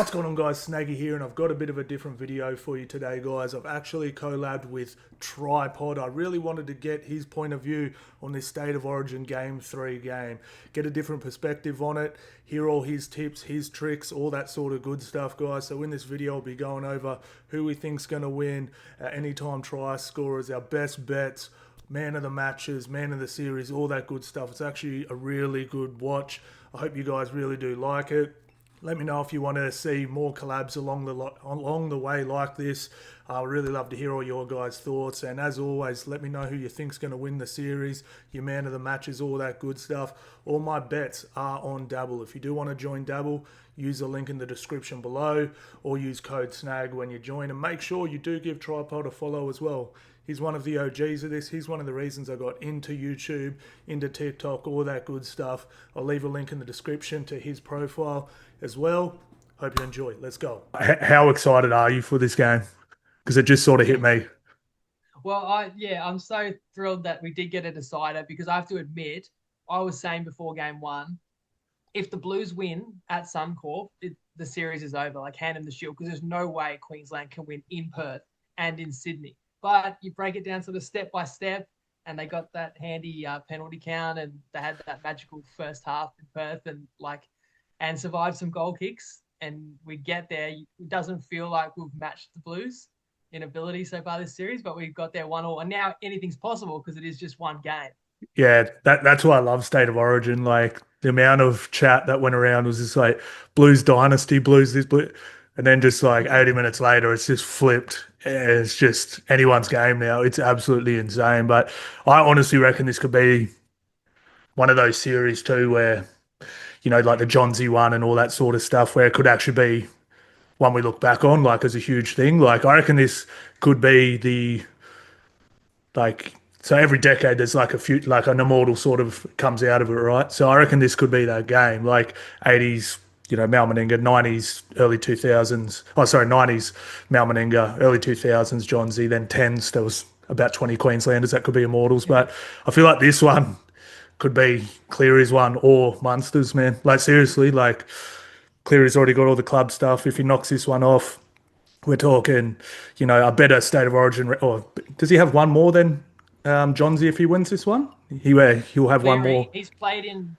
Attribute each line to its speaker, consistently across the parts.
Speaker 1: What's going on, guys? Snaggy here, and I've got a bit of a different video for you today, guys. I've actually collabed with TryPod. I really wanted to get his point of view on this State of Origin Game 3 game, get a different perspective on it, hear all his tips, his tricks, all that sort of good stuff, guys. So in this video, I'll be going over who we think's going to win, anytime try scorers, our best bets, man of the matches, man of the series, all that good stuff. It's actually a really good watch. I hope you guys really do like it. Let me know if you want to see more collabs along the way like this. I would really love to hear all your guys' thoughts. And as always, let me know who you think's going to win the series, your man of the matches, all that good stuff. All my bets are on Dabble. If you do want to join Dabble, use the link in the description below or use code SNAG when you join. And make sure you do give TryPod a follow as well. He's one of the OGs of this. He's one of the reasons I got into YouTube, into TikTok, all that good stuff. I'll leave a link in the description to his profile as well. Hope you enjoy. Let's go. How excited are you for this game? Because it just sort of hit me.
Speaker 2: Well, I'm so thrilled that we did get a decider because I have to admit, I was saying before game one, if the Blues win at Suncorp, the series is over. Like, hand them the shield, because there's no way Queensland can win in Perth and in Sydney. But you break it down sort of step by step, and they got that handy penalty count, and they had that magical first half in Perth, and survived some goal kicks. And we get there. It doesn't feel like we've matched the Blues in ability so far this series, but we've got there 1-1. And now anything's possible because it is just one game.
Speaker 1: Yeah, that's why I love State of Origin. Like, the amount of chat that went around was just like Blues Dynasty, Blues this, Blue. And then just like 80 minutes later, it's just flipped. It's just anyone's game now. It's absolutely insane. But I honestly reckon this could be one of those series too where, like the Johnsy one and all that sort of stuff, where it could actually be one we look back on like as a huge thing. Like, I reckon this could be like, so every decade there's like a few, like an immortal sort of comes out of it, right? So I reckon this could be that game, like 80s, Mal Meninga, 90s, early 2000s. Oh, sorry, 90s, Mal Meninga, early 2000s, John Z, then 10s, there was about 20 Queenslanders that could be immortals. But I feel like this one could be Cleary's one or Munster's, man. Like, seriously, like, Cleary's already got all the club stuff. If he knocks this one off, we're talking, a better State of Origin. Or does he have one more than Johnsy if he wins this one? He'll have one
Speaker 2: Cleary,
Speaker 1: more.
Speaker 2: he's played in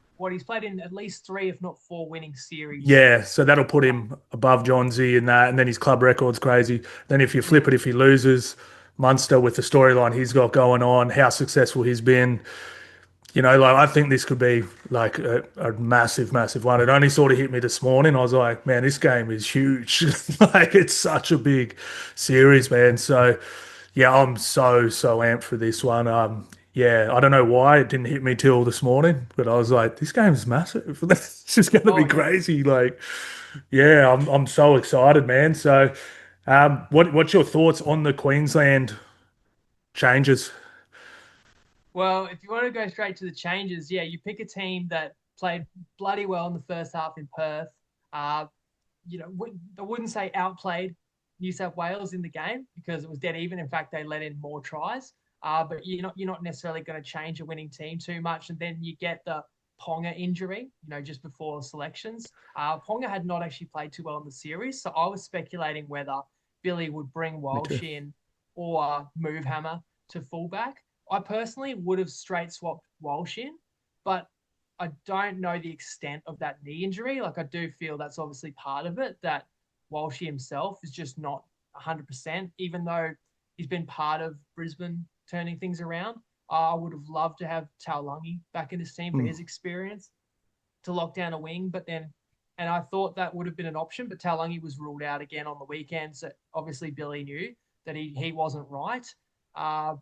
Speaker 2: at least 3, if not 4 winning series.
Speaker 1: Yeah, so that'll put him above Johnsy in that, and then his club record's crazy. Then if you flip it, if he loses, Munster with the storyline he's got going on, how successful he's been, like, I think this could be like a massive, massive one. It only sort of hit me this morning. I was like, man, this game is huge. Like, it's such a big series, man. So yeah, I'm so amped for this one. Yeah, I don't know why it didn't hit me till this morning, but I was like, this game's massive. It's just going to
Speaker 2: Oh
Speaker 1: be
Speaker 2: yeah.
Speaker 1: crazy. Like, yeah, I'm so excited, man. So, what's your thoughts on the Queensland changes?
Speaker 2: Well, if you want to go straight to the changes, yeah, you pick a team that played bloody well in the first half in Perth. Uh, I wouldn't say outplayed New South Wales in the game because it was dead even. In fact, they let in more tries. But you're not necessarily going to change a winning team too much. And then you get the Ponga injury, just before selections. Ponga had not actually played too well in the series, so I was speculating whether Billy would bring
Speaker 1: Me too.
Speaker 2: Walsh in or move Hammer to fullback. I personally would have straight swapped Walsh in, but I don't know the extent of that knee injury. Like, I do feel that's obviously part of it, that Walshy himself is just not 100%, even though he's been part of Brisbane turning things around. I would have loved to have Taulagi back in his team for
Speaker 1: Mm.
Speaker 2: his experience to lock down a wing, and I thought that would have been an option, but Taulagi was ruled out again on the weekend. So obviously Billy knew that he wasn't right. Uh,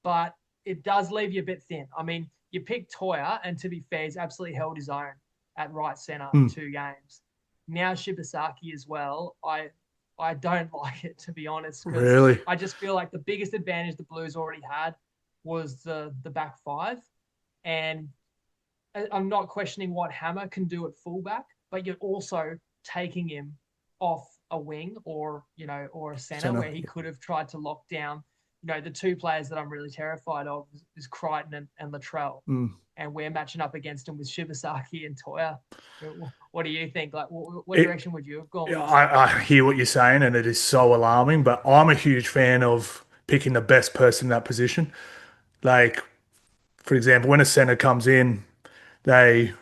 Speaker 2: but it does leave you a bit thin. I mean, you pick Toya, and to be fair, he's absolutely held his own at right centre
Speaker 1: Mm.
Speaker 2: 2 games. Now Shibasaki as well. I don't like it, to be honest, because
Speaker 1: Really?
Speaker 2: I just feel like the biggest advantage the Blues already had was the back five, and I'm not questioning what Hammer can do at fullback, but you're also taking him off a wing or a center
Speaker 1: Center.
Speaker 2: where he could have tried to lock down the two players that I'm really terrified of is Crichton and Latrell.
Speaker 1: Mm.
Speaker 2: And we're matching up against them with Shibasaki and Toya. What do you think? Like, what
Speaker 1: It,
Speaker 2: direction would you have gone with this game?
Speaker 1: I hear what you're saying, and it is so alarming. But I'm a huge fan of picking the best person in that position. Like, for example, when a centre comes in, they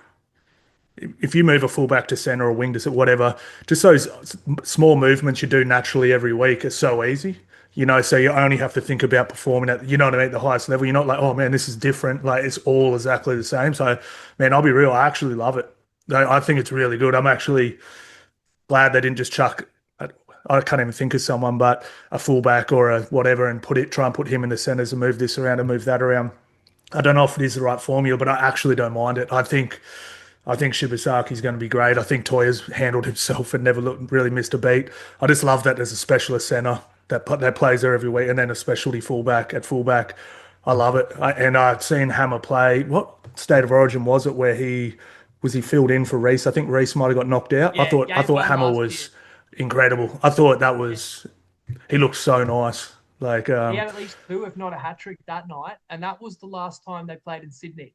Speaker 1: if you move a fullback to centre or wing to whatever, just those small movements you do naturally every week are so easy. So you only have to think about performing at, what I mean, at the highest level. You're not like, oh man, this is different. Like it's all exactly the same. So, man, I'll be real. I actually love it. I think it's really good. I'm actually glad they didn't just chuck. I can't even think of someone, but a fullback or a whatever, and try and put him in the centres and move this around and move that around. I don't know if it is the right formula, but I actually don't mind it. I think Shibasaki's going to be great. I think Toya's handled himself and never really missed a beat. I just love that there's a specialist centre that plays there every week, and then a specialty fullback at fullback. I love it. And I've seen Hammer play. What state of origin was it where he filled in for Reese? I think Reese might have got knocked out. I
Speaker 2: Yeah,
Speaker 1: thought I
Speaker 2: game
Speaker 1: thought
Speaker 2: one
Speaker 1: Hammer
Speaker 2: last year.
Speaker 1: was incredible. I thought that
Speaker 2: Yeah.
Speaker 1: was he looked so nice. Like
Speaker 2: He had at least two, if not a hat trick that night. And that was the last time they played in Sydney.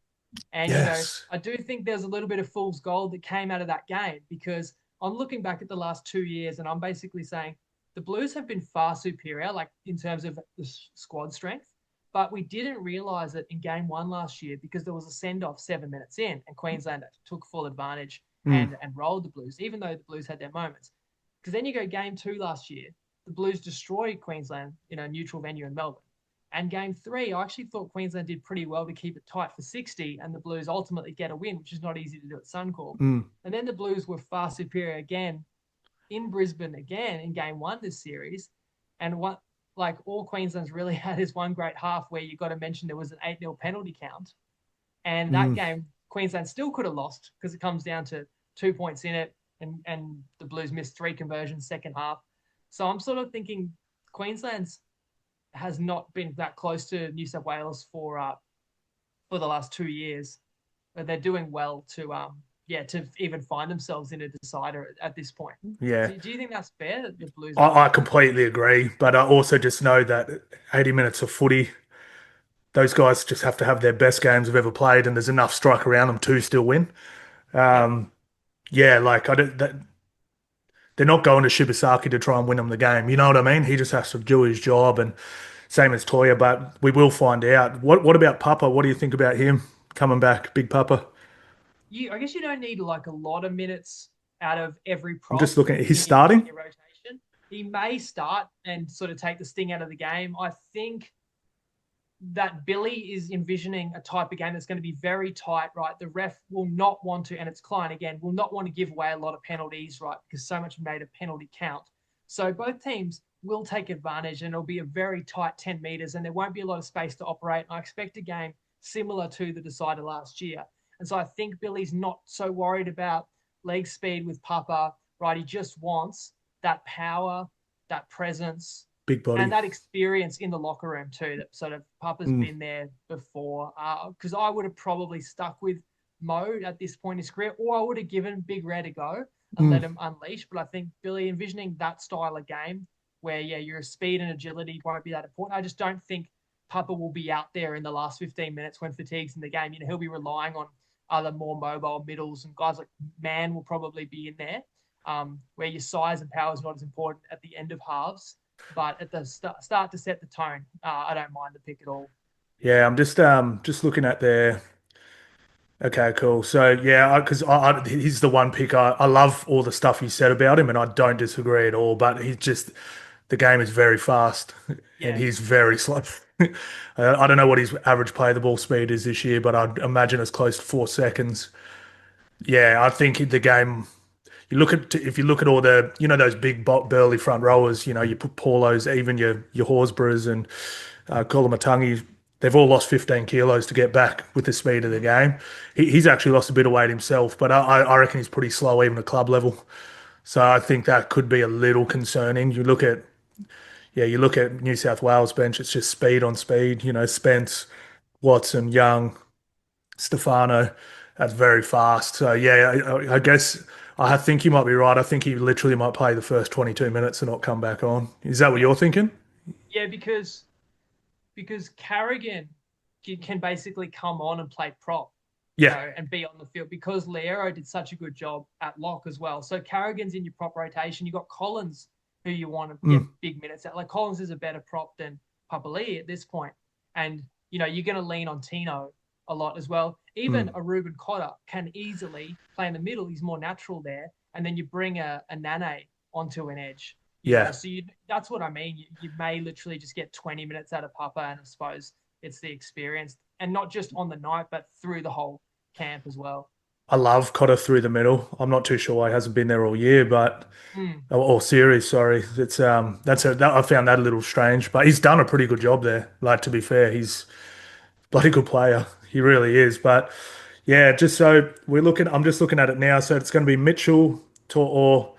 Speaker 2: And,
Speaker 1: yes.
Speaker 2: I do think there's a little bit of fool's gold that came out of that game because I'm looking back at the last 2 years and I'm basically saying the Blues have been far superior, like in terms of the squad strength. But we didn't realize it in game one last year because there was a send off 7 minutes in and Queensland took full advantage
Speaker 1: Mm,
Speaker 2: and rolled the Blues, even though the Blues had their moments. Because then you go game two last year, the Blues destroyed Queensland in a neutral venue in Melbourne. And game three, I actually thought Queensland did pretty well to keep it tight for 60, and the Blues ultimately get a win, which is not easy to do at Suncorp.
Speaker 1: mm,
Speaker 2: And then the Blues were far superior again in Brisbane again in game one this series. And what like all Queensland's really had is one great half where you got to mention there was an 8-0 penalty count. And that
Speaker 1: mm.
Speaker 2: game, Queensland still could have lost because it comes down to 2 points in it, and the Blues missed three conversions second half. So I'm sort of thinking Queensland's has not been that close to New South Wales for the last 2 years, but they're doing well to even find themselves in a decider at this point.
Speaker 1: Yeah.
Speaker 2: Do you think that's fair that the Blues are
Speaker 1: I completely agree, but I also just know that 80 minutes of footy, those guys just have to have their best games they've ever played, and there's enough strike around them to still win.
Speaker 2: yep
Speaker 1: Yeah, like I don't, they're not going to Shibasaki to try and win them the game. You know what I mean? He just has to do his job, and same as Toya. But we will find out. What about Papa? What do you think about him coming back, Big Papa?
Speaker 2: I guess you don't need like a lot of minutes out of every
Speaker 1: I'm
Speaker 2: prop
Speaker 1: just looking at
Speaker 2: in
Speaker 1: his
Speaker 2: in
Speaker 1: starting.
Speaker 2: your rotation. He may start and sort of take the sting out of the game. I think that Billy is envisioning a type of game that's going to be very tight, right? The ref will not want to, and it's Klein again, will not want to give away a lot of penalties, right? Because so much made a penalty count. So both teams will take advantage, and it'll be a very tight 10 meters, and there won't be a lot of space to operate. I expect a game similar to the decider last year. And so I think Billy's not so worried about leg speed with Papa, right? He just wants that power, that presence,
Speaker 1: Big
Speaker 2: and
Speaker 1: body.
Speaker 2: that experience in the locker room too. That sort of Papa's
Speaker 1: Mm,
Speaker 2: been there before. Because I would have probably stuck with Mo at this point in his career, or I would have given Big Red a go and let
Speaker 1: mm,
Speaker 2: him unleash. But I think Billy envisioning that style of game where your speed and agility won't be that important. I just don't think Papa will be out there in the last 15 minutes when fatigue's in the game. He'll be relying on other more mobile middles, and guys like Man will probably be in there, where your size and power is not as important at the end of halves. But at the start to set the tone, I don't mind the pick at all.
Speaker 1: yeah, I'm just looking at their. Okay, cool. So yeah, because he's the one pick. I love all the stuff you said about him, and I don't disagree at all. But he's just the game is very fast, and
Speaker 2: Yeah,
Speaker 1: he's very slow. I don't know what his average play the ball speed is this year, but I'd imagine it's close to 4 seconds. Yeah, I think the game. If you look at all the those big burly front rowers, you put Paulos, even your Horsburghs and Kolomatangi, they've all lost 15 kilos to get back with the speed of the game. He's actually lost a bit of weight himself, but I reckon he's pretty slow even at club level. So I think that could be a little concerning. You look at New South Wales bench, it's just speed on speed. Spence, Watson, Young, Stefano, that's very fast. So yeah, I guess I think you might be right. I think he literally might play the first 22 minutes and not come back on. Is that what
Speaker 2: yeah,
Speaker 1: you're thinking?
Speaker 2: yeah. Because because Carrigan can basically come on and play prop,
Speaker 1: Yeah.
Speaker 2: and be on the field because Leo did such a good job at lock as well. So Carrigan's in your prop rotation. You got Collins, who you want to get big minutes at. Like Collins is a better prop than Papali'i at this point. And, you're going to lean on Tino a lot as well. Even a Ruben Cotter can easily play in the middle. He's more natural there. And then you bring a Nane onto an edge. So that's what I mean. You may literally just get 20 minutes out of Papa, and I suppose it's the experience. And not just on the night, but through the whole camp as well.
Speaker 1: I love Cotter through the middle. I'm not too sure why he hasn't been there all year, but or series, sorry. It's I found that a little strange, but he's done a pretty good job there. Like, to be fair, he's a bloody good player. He really is. But yeah, just so I'm just looking at it now. So it's going to be Mitchell, To'o,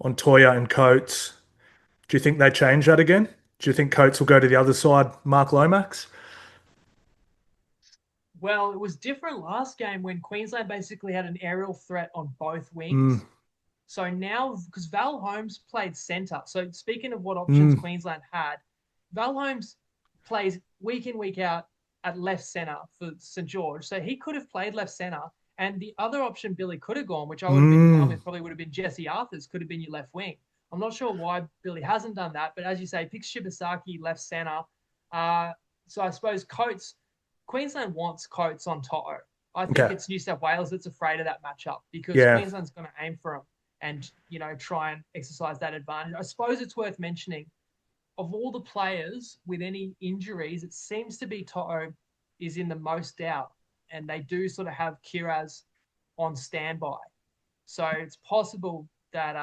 Speaker 1: Ontoya, and Coates. Do you think they change that again? Do you think Coates will go to the other side, Mark Lomax?
Speaker 2: Well, it was different last game when Queensland basically had an aerial threat on both
Speaker 1: Mm,
Speaker 2: wings. So now, because Val Holmes played centre. So speaking of what options Queensland had, Val Holmes plays week in, week out at left centre for St George. So he could have played left centre. And the other option Billy could have gone, which I would have been fine with, probably would have been Jesse Arthurs, could have been your left wing. I'm not sure why Billy hasn't done that, but as you say, picks Shibasaki left centre. So I suppose Queensland wants Coates on Toto. I think
Speaker 1: okay.
Speaker 2: it's New South Wales that's afraid of that matchup because
Speaker 1: Yeah.
Speaker 2: Queensland's going to aim for him and, try and exercise that advantage. I suppose it's worth mentioning, of all the players with any injuries, it seems to be Toto is in the most doubt, and they do sort of have Kiraz on standby. So it's possible that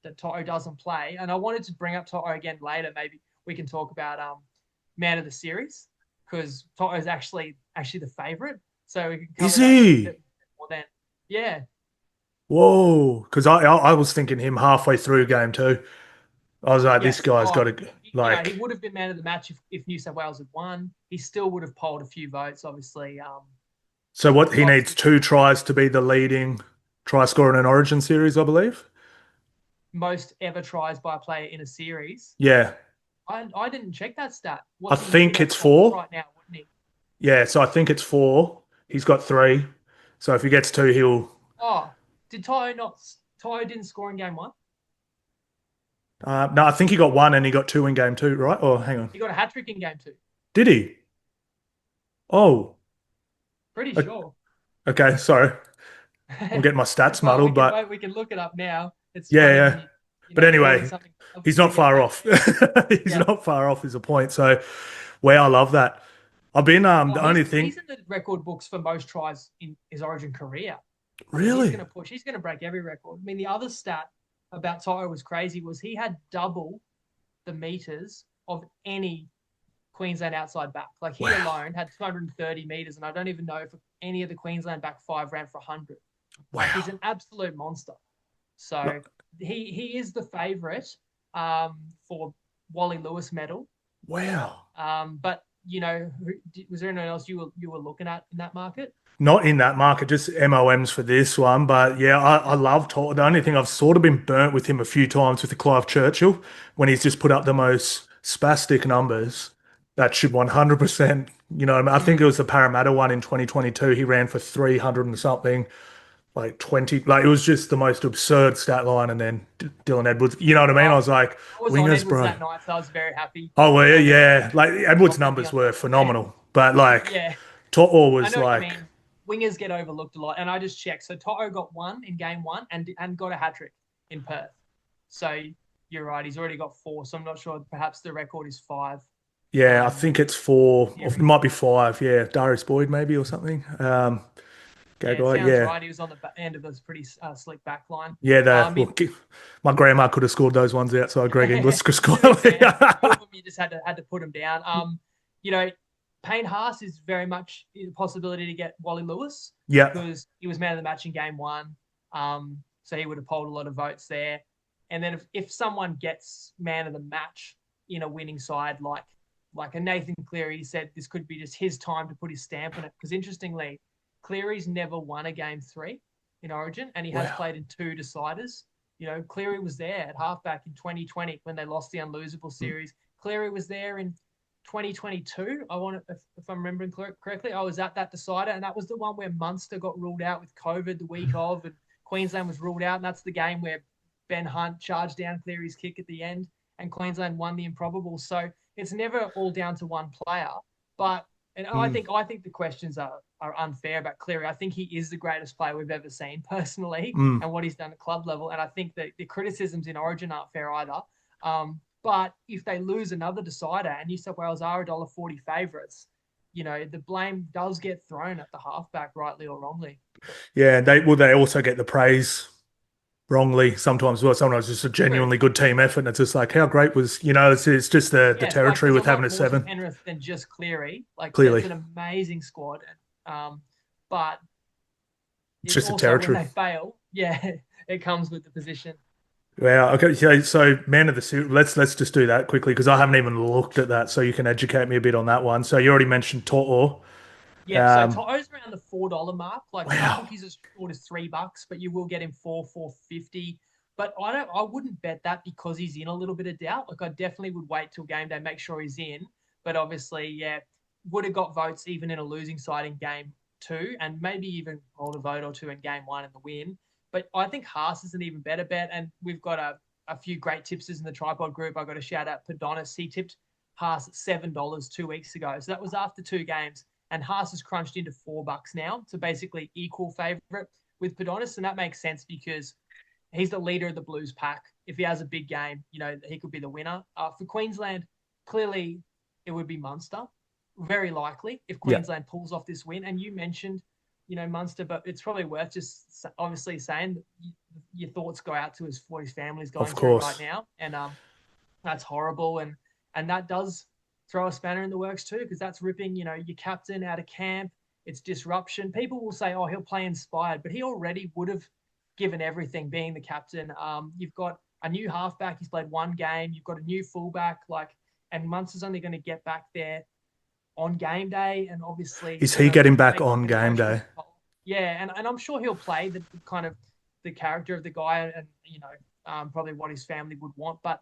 Speaker 2: that Toto doesn't play. And I wanted to bring up Toto again later. Maybe we can talk about man of the series, because Toto is actually the favourite. So we can cover
Speaker 1: Is
Speaker 2: that a
Speaker 1: he?
Speaker 2: bit more then. Yeah.
Speaker 1: Whoa. Because I was thinking him halfway through game two. I was like, this
Speaker 2: Yes.
Speaker 1: guy's got to,
Speaker 2: He
Speaker 1: like,
Speaker 2: would have been man of the match if New South Wales had won. He still would have polled a few votes, obviously.
Speaker 1: so what, he
Speaker 2: Lots
Speaker 1: needs
Speaker 2: of
Speaker 1: two tries to be the leading try scorer in an Origin series, I believe.
Speaker 2: most ever tries by a player in a series.
Speaker 1: Yeah.
Speaker 2: I didn't check that stat.
Speaker 1: I
Speaker 2: He'd be
Speaker 1: think
Speaker 2: on
Speaker 1: it's
Speaker 2: top
Speaker 1: four.
Speaker 2: right now, wouldn't he?
Speaker 1: Yeah. So I think it's four. He's got three. So if he gets two, he'll.
Speaker 2: Oh, did Toto didn't score in game one?
Speaker 1: No, I think he got one and he got two in game two, right? Or hang on.
Speaker 2: He got a hat trick in game two.
Speaker 1: Did he? Oh,
Speaker 2: Pretty sure.
Speaker 1: okay. Sorry. I'm getting my stats
Speaker 2: Well,
Speaker 1: muddled, but
Speaker 2: we can look it up now. It's
Speaker 1: yeah,
Speaker 2: funny
Speaker 1: yeah.
Speaker 2: when
Speaker 1: But
Speaker 2: doing
Speaker 1: anyway,
Speaker 2: something
Speaker 1: he's not
Speaker 2: with your
Speaker 1: far
Speaker 2: hat
Speaker 1: off.
Speaker 2: trick.
Speaker 1: He's
Speaker 2: Yeah.
Speaker 1: not far off is a point. So, wow, I love that. I've been
Speaker 2: Oh,
Speaker 1: the only thing.
Speaker 2: he's in the record books for most tries in his Origin career. I mean, he's
Speaker 1: Really?
Speaker 2: going to push. He's going to break every record. I mean, the other stat about Toto was crazy. Was he had double the meters of any Queensland outside back. Like he alone had 230 meters, and I don't even know if any of the Queensland back five ran for 100. Like he's an absolute monster. So he is the favourite for Wally Lewis medal.
Speaker 1: Wow.
Speaker 2: But was there anyone else you were looking at in that market?
Speaker 1: Not in that market, just MOMs for this one. But yeah, I love Todd. The only thing I've sort of been burnt with him a few times with the Clive Churchill when he's just put up the most spastic numbers. That should 100%, I think it was the Parramatta one in 2022. He ran for 300 and something, like 20. Like it was just the most absurd stat line. And then Dylan Edwards, you know what I mean? I was like,
Speaker 2: I was on
Speaker 1: wingers,
Speaker 2: Edwards
Speaker 1: bro.
Speaker 2: that night, so I was very happy.
Speaker 1: Oh, well,
Speaker 2: Um,
Speaker 1: yeah. Like Edwards'
Speaker 2: not to be
Speaker 1: numbers were
Speaker 2: unfair.
Speaker 1: phenomenal. But like,
Speaker 2: Yeah,
Speaker 1: Toto
Speaker 2: I
Speaker 1: was
Speaker 2: know what you
Speaker 1: like,
Speaker 2: mean. Wingers get overlooked a lot, and I just checked. So Toto got one in game one and got a hat trick in Perth. So you're right, he's already got four. So I'm not sure. Perhaps the record is five.
Speaker 1: yeah, I think it's four, or it
Speaker 2: Series.
Speaker 1: might be five. Yeah, Darius Boyd maybe or something.
Speaker 2: Yeah, it
Speaker 1: Gagai,
Speaker 2: sounds
Speaker 1: yeah,
Speaker 2: right. He was on the end of this pretty slick back line.
Speaker 1: yeah.
Speaker 2: It,
Speaker 1: My grandma could have scored those ones outside Greg Inglis.
Speaker 2: to be fair, two of them you just had to put them down. Payne Hass is very much a possibility to get Wally Lewis.
Speaker 1: Yeah,
Speaker 2: Because he was man of the match in game one. So he would have polled a lot of votes there. And then if someone gets man of the match in a winning side, like a Nathan Cleary, said this could be just his time to put his stamp on it. Because interestingly, Cleary's never won a game three in Origin, and he has played in two deciders. Cleary was there at halfback in 2020 when they lost the unlosable series. Cleary was there in 2022. If I'm remembering correctly, I was at that decider, and that was the one where Munster got ruled out with COVID the week of, and Queensland was ruled out, and that's the game where Ben Hunt charged down Cleary's kick at the end, and Queensland won the improbable. So it's never all down to one player, but I think the questions are unfair about Cleary. I think he is the greatest player we've ever seen personally, and what he's done at club level. And I think that the criticisms in Origin aren't fair either. But if they lose another decider and New South Wales are $1.40 favourites, the blame does get thrown at the halfback, rightly or wrongly.
Speaker 1: Yeah, they also get the praise wrongly sometimes. Well, sometimes it's a genuinely good team effort, and it's just like, how great was, it's just the territory with having a 7.
Speaker 2: Penrith than just Cleary.
Speaker 1: Clearly,
Speaker 2: it's an amazing squad. But
Speaker 1: it's just a territory.
Speaker 2: When they fail, it comes with the position.
Speaker 1: Wow. Okay. So man of the series. Let's just do that quickly because I haven't even looked at that. So you can educate me a bit on that one. So you already mentioned To'o.
Speaker 2: Yeah. So To'o's around the $4 mark. Wow. I think he's as short as $3, but you will get him $4.50. But I wouldn't bet that because he's in a little bit of doubt. I definitely would wait till game day, make sure he's in. But obviously, would have got votes even in a losing side in game 2, and maybe even hold a vote or two in game 1 in the win. But I think Haas is an even better bet, and we've got a few great tipsters in the TryPod group. I got to shout out Padonis. He tipped Haas at $7 2 weeks ago, so that was after 2 games, and Haas has crunched into $4 now, so basically equal favourite with Padonis, and that makes sense because he's the leader of the Blues pack. If he has a big game, he could be the winner. For Queensland, clearly it would be Munster, very likely if Queensland pulls off this win. And you mentioned Munster, but it's probably worth just obviously saying that your thoughts go out to what his family's going through right now. And that's horrible. And that does throw a spanner in the works too, because that's ripping, your captain out of camp. It's disruption. People will say, oh, he'll play inspired, but he already would have given everything being the captain. You've got a new halfback. He's played 1 game. You've got a new fullback, and Munster's only going to get back there on game day, and obviously
Speaker 1: is he getting back on game day?
Speaker 2: Yeah, and I'm sure he'll play the kind of the character of the guy, and probably what his family would want, but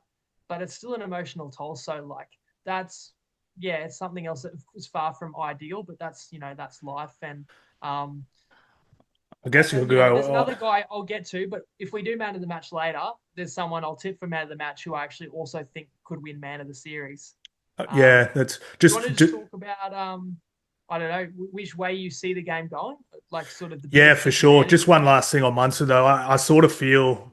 Speaker 2: it's still an emotional toll. So that's it's something else that is far from ideal, but that's life. And
Speaker 1: I guess you'll go.
Speaker 2: There's another guy I'll get to, but if we do man of the match later, there's someone I'll tip for man of the match who I actually also think could win man of the series.
Speaker 1: That's just.
Speaker 2: Do you want to talk about I don't know which way you see the game going, sort of
Speaker 1: for sure. Just one last thing on Munster though, I sort of feel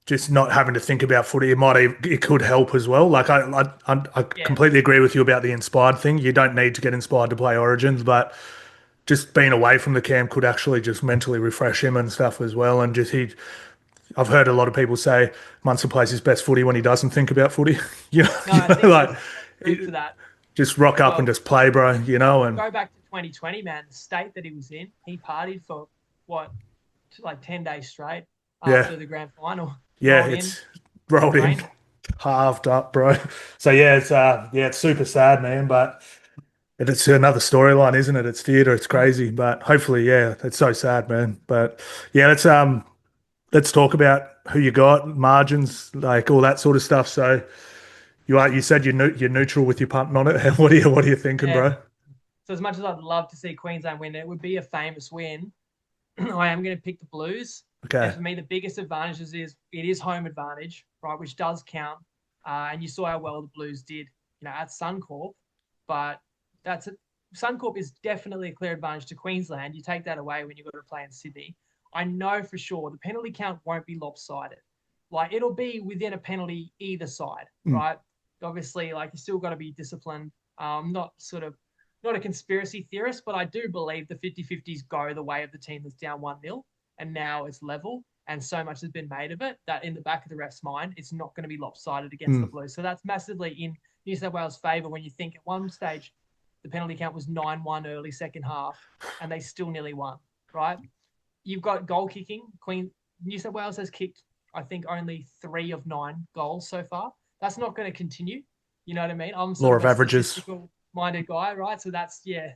Speaker 1: just not having to think about footy, it could help as well. I completely agree with you about the inspired thing. You don't need to get inspired to play Origins, but just being away from the camp could actually just mentally refresh him and stuff as well. And I've heard a lot of people say Munster plays his best footy when he doesn't think about footy.
Speaker 2: To that.
Speaker 1: Just rock up and just play, bro, and
Speaker 2: go back to 2020, man, the state that he was in. He partied for 10 days straight after the grand final.
Speaker 1: Yeah, it's rolled in, halved up, bro. So it's super sad, man, but it's another storyline, isn't it? It's theatre, it's crazy, but hopefully, it's so sad, man. But let's talk about who you got, margins, all that sort of stuff. So you said you're neutral with your punting on it. What are you thinking, bro?
Speaker 2: So as much as I'd love to see Queensland win, it would be a famous win. I am going to pick the Blues.
Speaker 1: Okay.
Speaker 2: And for me, the biggest advantage is it is home advantage, right, which does count. And you saw how well the Blues did, at Suncorp. But Suncorp is definitely a clear advantage to Queensland. You take that away when you've got to play in Sydney. I know for sure the penalty count won't be lopsided. It'll be within a penalty either side, right? Obviously, you still got to be disciplined. Not a conspiracy theorist, but I do believe the 50-50s go the way of the team that's down 1-0, and now it's level, and so much has been made of it that in the back of the ref's mind, it's not going to be lopsided against the Blues. So that's massively in New South Wales' favour when you think at one stage the penalty count was 9-1 early second half, and they still nearly won, right? You've got goal kicking. New South Wales has kicked, I think, only 3 of 9 goals so far. That's not going to continue. You know what I mean? I'm
Speaker 1: law of averages
Speaker 2: minded guy, right? So that's going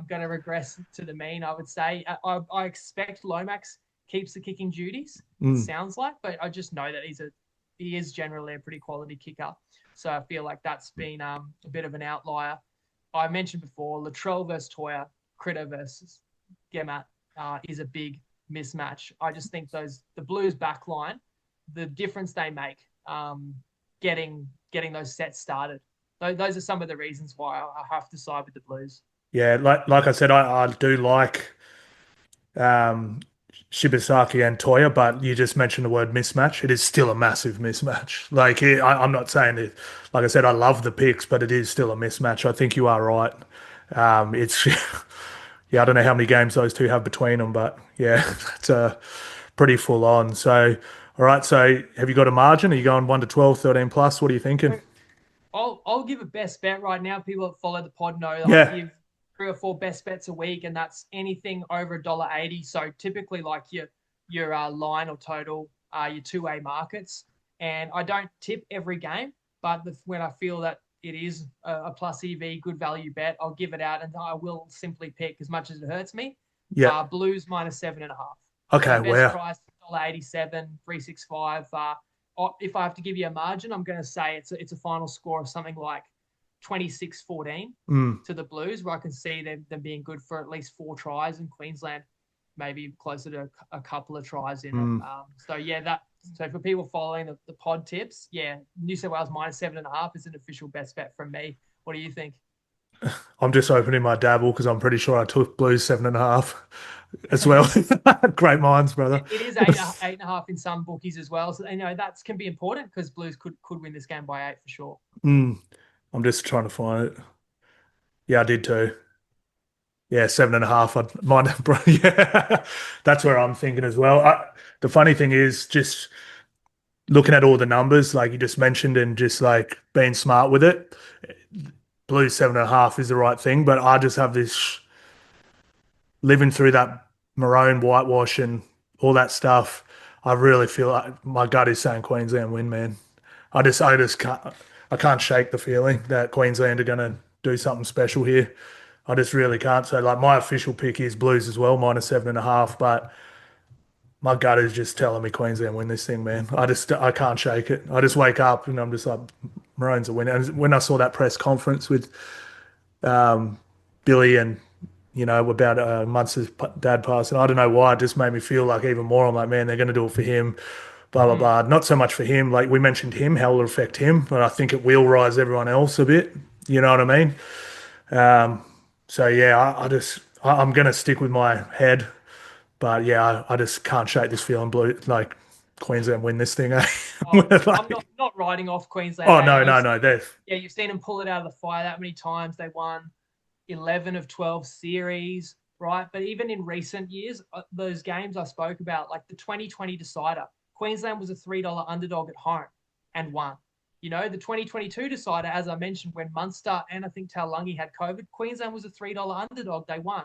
Speaker 2: to regress to the mean, I would say. I expect Lomax keeps the kicking duties. Sounds like, but I just know that he's he is generally a pretty quality kicker. So I feel like that's been a bit of an outlier. I mentioned before, Latrell versus Toya, Critter versus Gehamat is a big mismatch. I just think the Blues back line, the difference they make getting those sets started. Those are some of the reasons why I have to side with the Blues.
Speaker 1: Yeah, like I said, I do like Shibasaki and Toya, but you just mentioned the word mismatch. It is still a massive mismatch. Like I'm not saying it. Like I said, I love the picks, but it is still a mismatch. I think you are right. It's yeah, I don't know how many games those two have between them, but yeah, it's pretty full on. So, all right. So, have you got a margin? Are you going 1 to 12, 13 plus? What are you thinking?
Speaker 2: I'll give a best bet right now. People that follow the pod know that I
Speaker 1: Yeah,
Speaker 2: give 3 or 4 best bets a week, and that's anything over $1.80. So typically, like your line or total, your two-way markets. And I don't tip every game, but when I feel that it is a plus EV good value bet, I'll give it out, and I will simply pick, as much as it hurts me,
Speaker 1: yeah.
Speaker 2: Blues -7.5.
Speaker 1: Okay,
Speaker 2: So best
Speaker 1: wow.
Speaker 2: price $1.87, 365. If I have to give you a margin, I'm going to say it's a final score of something like 26-14
Speaker 1: Mm,
Speaker 2: to the Blues, where I can see them being good for at least 4 tries, and Queensland maybe closer to a couple of tries in it.
Speaker 1: mm.
Speaker 2: So for people following the pod tips, yeah, New South Wales -7.5 is an official best bet from me. What do you think?
Speaker 1: I'm just opening my Dabble because I'm pretty sure I took Blues 7.5 as well. Great minds, brother.
Speaker 2: It is eight and a half in some bookies as well. So that can be important because Blues could win this game by 8 for sure.
Speaker 1: Mm, I'm just trying to find it. Yeah, I did too. Yeah, 7.5. I might, bro. Yeah, that's where I'm thinking as well. The funny thing is, just looking at all the numbers, like you just mentioned, and just like being smart with it. Blues 7.5 is the right thing, but I just have this living through that maroon whitewash and all that stuff. I really feel like my gut is saying Queensland win, man. I just can't shake the feeling that Queensland are going to do something special here. I just really can't. So like my official pick is Blues as well, -7.5. But my gut is just telling me Queensland win this thing, man. I can't shake it. I just wake up and I'm just like Maroons are winning. And when I saw that press conference with Billy and about Munster's dad passing, I don't know why. It just made me feel like even more. I'm like, man, they're going to do it for him. Blah blah
Speaker 2: Mm.
Speaker 1: blah. Not so much for him. Like we mentioned him, how it'll affect him, but I think it will rise everyone else a bit. You know what I mean? Um, so yeah, I'm gonna stick with my head, but yeah, I just can't shake this feeling. Blue like Queensland win this thing. Eh?
Speaker 2: Oh, I'm
Speaker 1: Like,
Speaker 2: not writing off Queensland.
Speaker 1: oh
Speaker 2: I know
Speaker 1: no no no, they
Speaker 2: you've seen them pull it out of the fire that many times. They won 11 of 12 series, right? But even in recent years, those games I spoke about, like the 2020 decider, Queensland was a $3 underdog at home and won. The 2022 decider, as I mentioned, when Munster and I think Taulagi had COVID, Queensland was a $3 underdog. They won.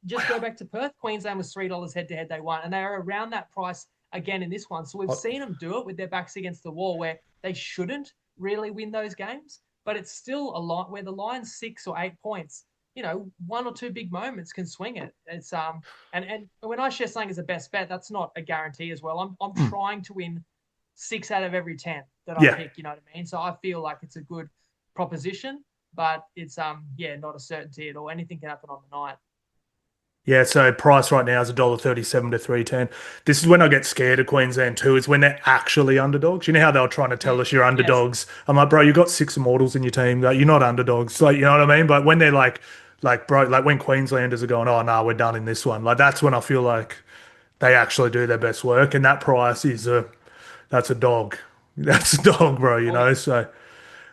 Speaker 2: Just go back to Perth. Queensland was $3 head to head. They won. And they are around that price again in this one. So we've seen them do it with their backs against the wall where they shouldn't really win those games. But it's still a lot where the line's 6 or 8 points. 1 or 2 big moments can swing it. It's and when I share something as a best bet, that's not a guarantee as well. I'm trying to win 6 out of every 10 that I
Speaker 1: yeah
Speaker 2: pick. You know what I mean? So I feel like it's a good proposition, but it's not a certainty at all. Anything can happen on the night.
Speaker 1: yeah. So price right now is $1.37 to 3.10. This is when I get scared of Queensland too. Is when they're actually underdogs. You know how they were trying to tell us you're
Speaker 2: Yes.
Speaker 1: underdogs. I'm like, bro, you got 6 immortals in your team. Like, you're not underdogs. Like, you know what I mean? But when they're like bro, like when Queenslanders are going, oh no, we're done in this one. Like that's when I feel like they actually do their best work, and that price is that's a dog. That's a dog, bro.
Speaker 2: Oh yeah.
Speaker 1: So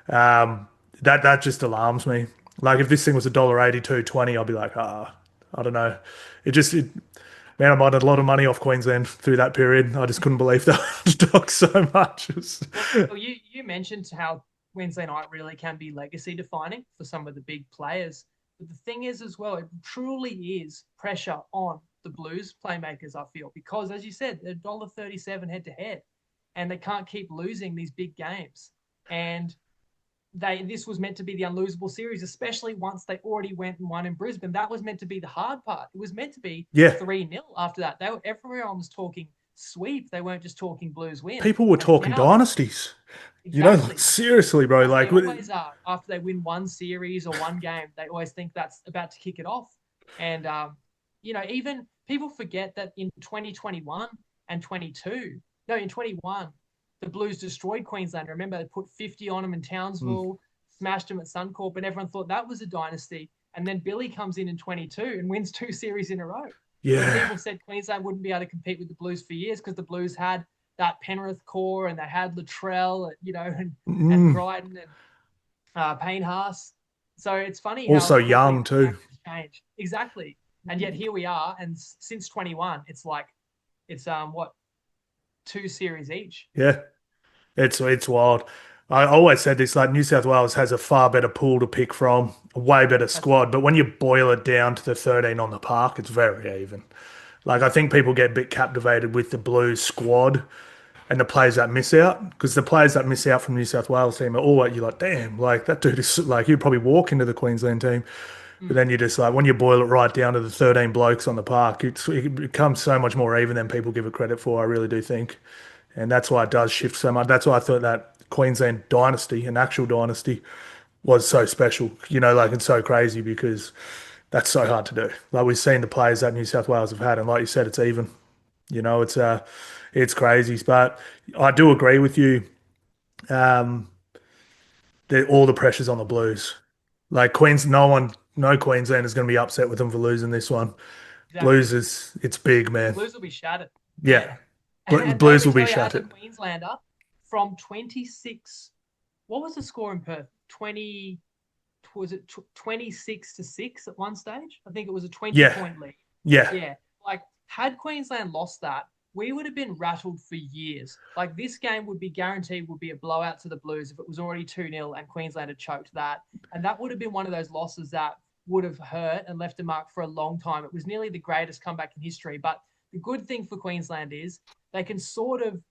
Speaker 1: that just alarms me. Like if this thing was $1.80, 2.20, I'd be like, I don't know. Man, I made a lot of money off Queensland through that period. I just couldn't believe the dogs so much.
Speaker 2: Well, you mentioned how Wednesday night really can be legacy defining for some of the big players. But the thing is, as well, it truly is pressure on the Blues playmakers, I feel, because as you said, they're $1.37 head to head, and they can't keep losing these big games. And this was meant to be the unlosable series, especially once they already went and won in Brisbane. That was meant to be the hard part. It was meant to be
Speaker 1: Yeah,
Speaker 2: 3-0 after that. Everyone was talking sweep. They weren't just talking Blues win.
Speaker 1: People were
Speaker 2: And
Speaker 1: talking
Speaker 2: now,
Speaker 1: dynasties.
Speaker 2: exactly.
Speaker 1: Seriously, bro.
Speaker 2: And
Speaker 1: Like,
Speaker 2: they always are. After they win one series or one game, they always think that's about to kick it off. And, even people forget that in 2021 and 21, the Blues destroyed Queensland. Remember, they put 50 on them in Townsville, smashed them at Suncorp, and everyone thought that was a dynasty. And then Billy comes in 22 and wins 2 series in a row.
Speaker 1: yeah.
Speaker 2: And people said Queensland wouldn't be able to compete with the Blues for years because the Blues had that Penrith core and they had Latrell, and Crichton and Payne Haas. So it's funny how
Speaker 1: Also young too.
Speaker 2: changed. Exactly. And yet here we are. And since 21, it's 2 series each.
Speaker 1: Yeah. It's wild. I always said this, like New South Wales has a far better pool to pick from, a way better squad. But when you boil it down to the 13 on the park, it's very even. Like I think people get a bit captivated with the Blues squad and the players that miss out, because the players that miss out from New South Wales team are all like, you're like, damn, like that dude is like, you'd probably walk into the Queensland team. But then you just like, when you boil it right down to the 13 blokes on the park, it becomes so much more even than people give it credit for. I really do think. And that's why it does shift so much. That's why I thought that Queensland dynasty, an actual dynasty, was so special. Like it's so crazy because that's so hard to do. Like we've seen the players that New South Wales have had, and like you said, it's even. It's crazy. But I do agree with you. Um, that all the pressure's on the Blues. Like no Queensland is going to be upset with them for losing this one.
Speaker 2: Exactly.
Speaker 1: Blues it's big, man.
Speaker 2: Blues will be shattered.
Speaker 1: Yeah,
Speaker 2: And let
Speaker 1: Blues
Speaker 2: me
Speaker 1: will be
Speaker 2: tell you, as a
Speaker 1: shattered.
Speaker 2: Queenslander, from 26, what was the score in Perth? 20, was it 26-6 at one stage? I think it was a 20
Speaker 1: Yeah,
Speaker 2: point lead.
Speaker 1: yeah.
Speaker 2: Yeah. Like, had Queensland lost that, we would have been rattled for years. Like, this game would be guaranteed would be a blowout to the Blues if it was already 2-0 and Queensland had choked that. And that would have been one of those losses that would have hurt and left a mark for a long time. It was nearly the greatest comeback in history. But the good thing for Queensland is they can sort of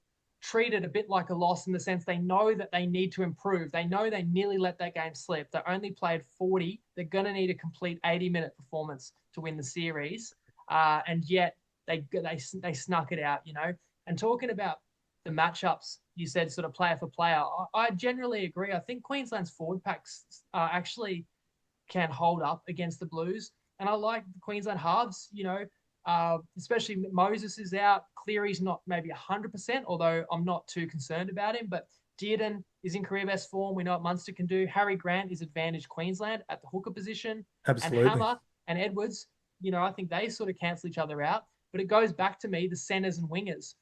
Speaker 2: treat it a bit like a loss in the sense they know that they need to improve. They know they nearly let that game slip. They only played 40. They're going to need a complete 80-minute performance to win the series. And yet they snuck it out, And talking about the matchups, you said sort of player for player. I generally agree. I think Queensland's forward packs actually can hold up against the Blues. And I like the Queensland halves, especially Moses is out. Cleary's not maybe 100%, although I'm not too concerned about him. But Dearden is in career best form. We know what Munster can do. Harry Grant is advantage Queensland at the hooker position.
Speaker 1: Absolutely.
Speaker 2: And Hammer and Edwards, I think they sort of cancel each other out. But it goes back to me, the centres and wingers.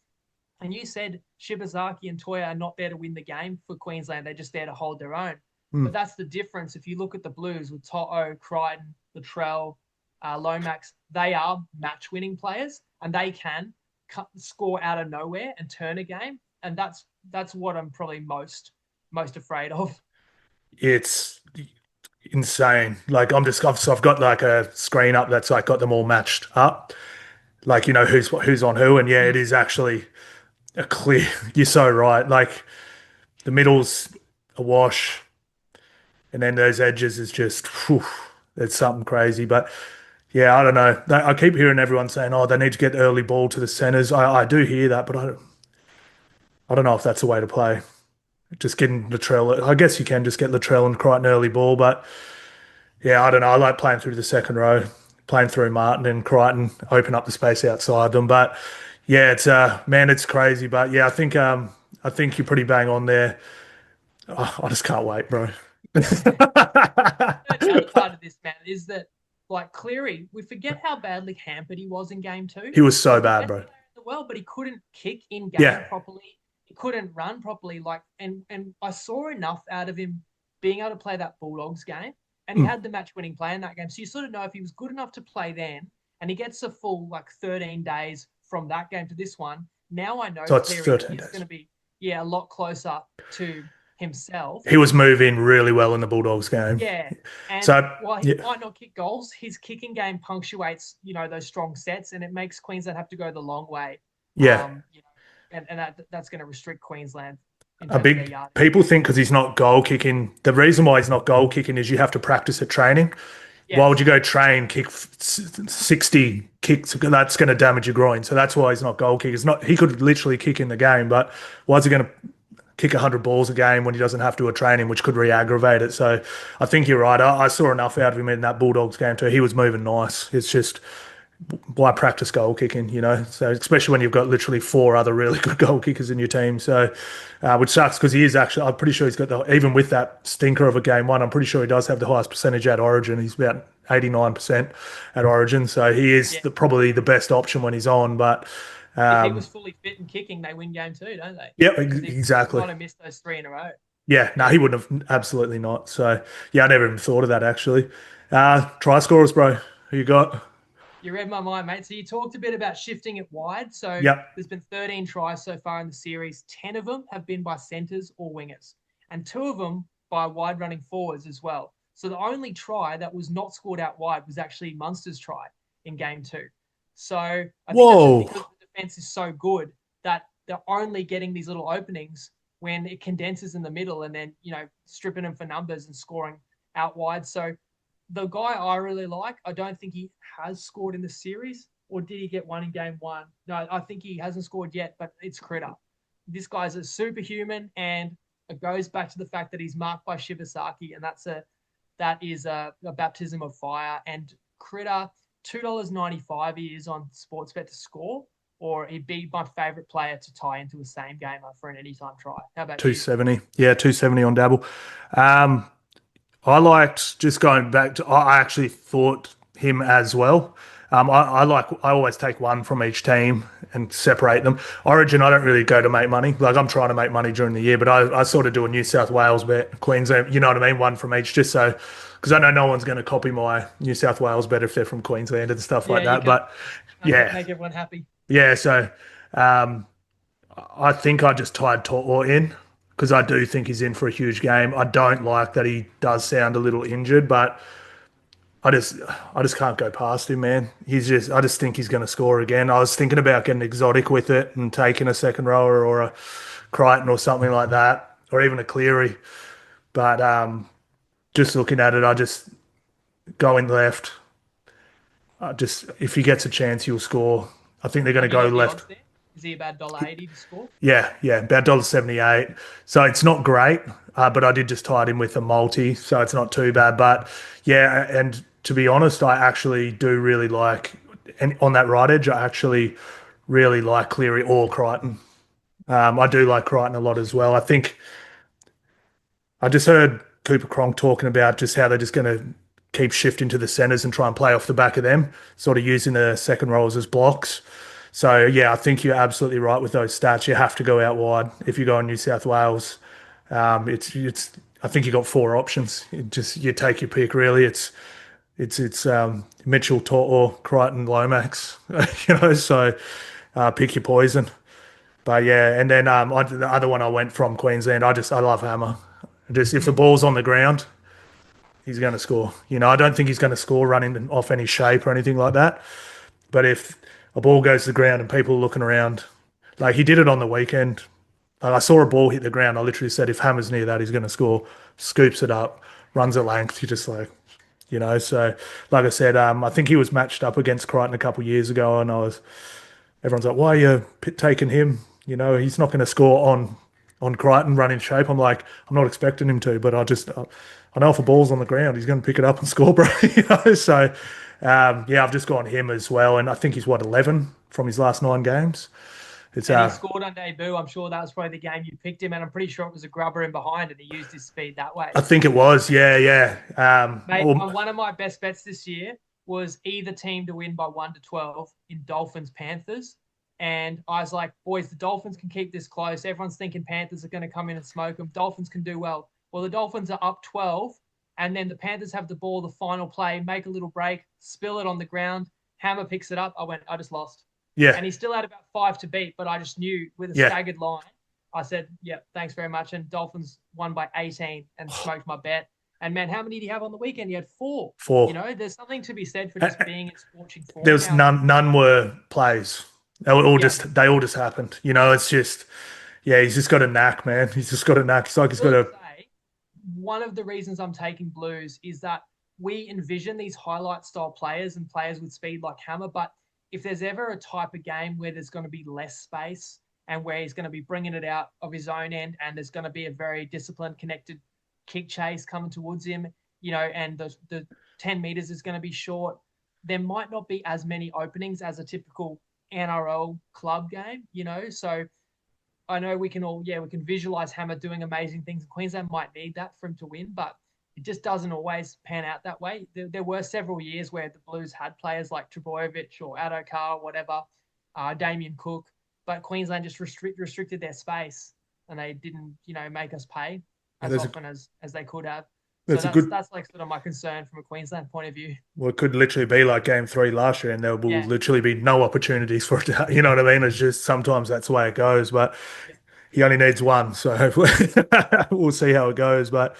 Speaker 2: And you said Shibasaki and Toya are not there to win the game for Queensland. They're just there to hold their own. But that's the difference. If you look at the Blues with To'o, Crichton, Latrell, Lomax, they are match-winning players, and they can score out of nowhere and turn a game. And that's what I'm probably most afraid of.
Speaker 1: It's insane. Like I've got like a screen up that's like got them all matched up. Like who's on who, and yeah, it is actually a clear. You're so right. Like the middle's a wash, and then those edges is just, whew, it's something crazy. But yeah, I don't know. I keep hearing everyone saying, "Oh, they need to get early ball to the centres." I do hear that, but I don't know if that's the way to play. Just getting Latrell. I guess you can just get Latrell and Crichton early ball, but yeah, I don't know. I like playing through the second row, playing through Martin and Crichton, open up the space outside them. But yeah, it's man, it's crazy. But yeah, I think you're pretty bang on there. Oh, I just can't wait, bro.
Speaker 2: The other part of this, man, is that like Cleary, we forget how badly hampered he was in game 2.
Speaker 1: He was so
Speaker 2: He's the
Speaker 1: bad,
Speaker 2: best
Speaker 1: bro.
Speaker 2: player in the world, but he couldn't kick in game
Speaker 1: Yeah,
Speaker 2: properly. He couldn't run properly. And I saw enough out of him being able to play that Bulldogs game. And he had the match-winning play in that game. So you sort of know if he was good enough to play then, and he gets a full 13 days from that game to this one. Now I know
Speaker 1: so it's
Speaker 2: Cleary
Speaker 1: 13
Speaker 2: is
Speaker 1: days.
Speaker 2: going to be a lot closer to himself.
Speaker 1: He was moving really well in the Bulldogs game.
Speaker 2: Yeah. And
Speaker 1: So
Speaker 2: while he
Speaker 1: yeah,
Speaker 2: might not kick goals, his kicking game punctuates, those strong sets, and it makes Queensland have to go the long way.
Speaker 1: yeah.
Speaker 2: And that's going to restrict Queensland in
Speaker 1: A
Speaker 2: terms of their
Speaker 1: big
Speaker 2: yardage.
Speaker 1: people think because he's not goal kicking. The reason why he's not goal kicking is you have to practice at training. Why would
Speaker 2: Yes.
Speaker 1: you go train, kick 60 kicks? That's going to damage your groin. So that's why he's not goal kick. It's not, he could literally kick in the game, but why is he going to kick 100 balls a game when he doesn't have to train him, which could re-aggravate it? So I think you're right. I saw enough out of him in that Bulldogs game too. He was moving nice. It's just, why practice goal kicking, So especially when you've got literally four other really good goal kickers in your team. So, which sucks because he is actually, I'm pretty sure he's got even with that stinker of a game one, I'm pretty sure he does have the highest percentage at Origin. He's about 89% at Origin. So he is
Speaker 2: Yeah.
Speaker 1: probably the best option when he's on. But
Speaker 2: If he was fully fit and kicking, they win game 2, don't they?
Speaker 1: yeah,
Speaker 2: Because he
Speaker 1: exactly.
Speaker 2: might have missed those 3 in a row.
Speaker 1: Yeah, no, he wouldn't have. Absolutely not. So yeah, I never even thought of that actually. Try scorers, bro. Who you got?
Speaker 2: You read my mind, mate. So you talked a bit about shifting it wide. So
Speaker 1: Yep.
Speaker 2: there's been 13 tries so far in the series. 10 of them have been by centres or wingers, and 2 of them by wide running forwards as well. So the only try that was not scored out wide was actually Munster's try in game 2. So I think that's just
Speaker 1: Whoa.
Speaker 2: because the defense is so good that they're only getting these little openings when it condenses in the middle, and then, stripping them for numbers and scoring out wide. So the guy I really like, I don't think he has scored in the series, or did he get one in game 1? No, I think he hasn't scored yet, but it's Critter. This guy's a superhuman, and it goes back to the fact that he's marked by Shibasaki, and that is a baptism of fire. And Critter, $2.95 he is on Sportsbet to score, or he'd be my favourite player to tie into a same gamer for an anytime try. How about you?
Speaker 1: 270. Yeah, 270 on Dabble. Um, I liked just going back to, I actually thought him as well. I always take one from each team and separate them. Origin, I don't really go to make money. Like, I'm trying to make money during the year, but I sort of do a New South Wales bet, Queensland, you know what I mean? One from each, just so, because I know no one's going to copy my New South Wales bet if they're from Queensland and stuff
Speaker 2: Yeah,
Speaker 1: like
Speaker 2: you
Speaker 1: that.
Speaker 2: can't
Speaker 1: But
Speaker 2: make
Speaker 1: yeah,
Speaker 2: everyone happy.
Speaker 1: yeah. So um, I think I just tied To'o in because I do think he's in for a huge game. I don't like that he does sound a little injured, but I just I just can't go past him, man. I just think he's going to score again. I was thinking about getting exotic with it and taking a second rower or a Crichton or something like that, or even a Cleary. But just looking at it, I just going left. Just if he gets a chance, he'll score. I think they're going to
Speaker 2: Have you
Speaker 1: go
Speaker 2: got the
Speaker 1: left.
Speaker 2: odds there? Is he about $1.80 to score?
Speaker 1: Yeah, about $1.78. So it's not great, but I did just tie it in with a multi, so it's not too bad. But yeah, and to be honest, I actually do really like, and on that right edge, I actually really like Cleary or Crichton. I do like Crichton a lot as well. I think I just heard Cooper Cronk talking about just how they're just going to keep shifting to the centres and try and play off the back of them, sort of using the second rows as blocks. So yeah, I think you're absolutely right with those stats. You have to go out wide if you go in New South Wales. It's. I think you got 4 options. You take your pick. Really, it's Mitchell, To'o, Crichton, Lomax. So pick your poison. But yeah, and then the other one I went from Queensland. I love Hammer. Just if the ball's on the ground, he's going to score. I don't think he's going to score running off any shape or anything like that. But if a ball goes to the ground and people are looking around, like he did it on the weekend. Like I saw a ball hit the ground. I literally said, if Hammer's near that, he's going to score. Scoops it up, runs at length. You're just like, So, like I said, I think he was matched up against Crichton a couple of years ago, and everyone's like, why are you taking him? He's not going to score on Crichton running shape. I'm like, I'm not expecting him to, but I know if a ball's on the ground, he's going to pick it up and score, bro. So yeah, I've just gone him as well, and I think he's 11 from his last 9 games. It's
Speaker 2: And he scored on debut. I'm sure that was probably the game you picked him, and I'm pretty sure it was a grubber in behind, and he used his speed that way.
Speaker 1: I think it was, yeah.
Speaker 2: Mate, one of my best bets this year was either team to win by 1-12 in Dolphins Panthers. And I was like, boys, the Dolphins can keep this close. Everyone's thinking Panthers are going to come in and smoke them. Dolphins can do well. Well, the Dolphins are up 12, and then the Panthers have the ball, the final play, make a little break, spill it on the ground. Hammer picks it up. I just lost.
Speaker 1: Yeah.
Speaker 2: And he still had about 5 to beat, but I just knew with a staggered line, I said, yeah, thanks very much. And Dolphins won by 18 and smoked my bet. And man, how many did he have on the weekend? He had 4.
Speaker 1: 4.
Speaker 2: There's something to be said for just being in scorching form.
Speaker 1: There was none were plays. They all just happened. It's just, yeah, he's just got a knack, man. He's just got a knack. It's like he's got a.
Speaker 2: One of the reasons I'm taking Blues is that we envision these highlight style players and players with speed like Hammer, but if there's ever a type of game where there's going to be less space and where he's going to be bringing it out of his own end and there's going to be a very disciplined, connected kick chase coming towards him, and the 10 meters is going to be short, there might not be as many openings as a typical NRL club game, So I know we can visualize Hammer doing amazing things. Queensland might need that for him to win, but it just doesn't always pan out that way. There were several years where the Blues had players like Trbojevic or Adokar or whatever, Damien Cook, but Queensland just restricted their space and they didn't, make us pay as often as they could have. That's like sort of my concern from a Queensland point of view.
Speaker 1: Well, it could literally be like game 3 last year and there will literally be no opportunities for it to, you know what I mean? It's just sometimes that's the way it goes, but he only needs one. So we'll see how it goes. But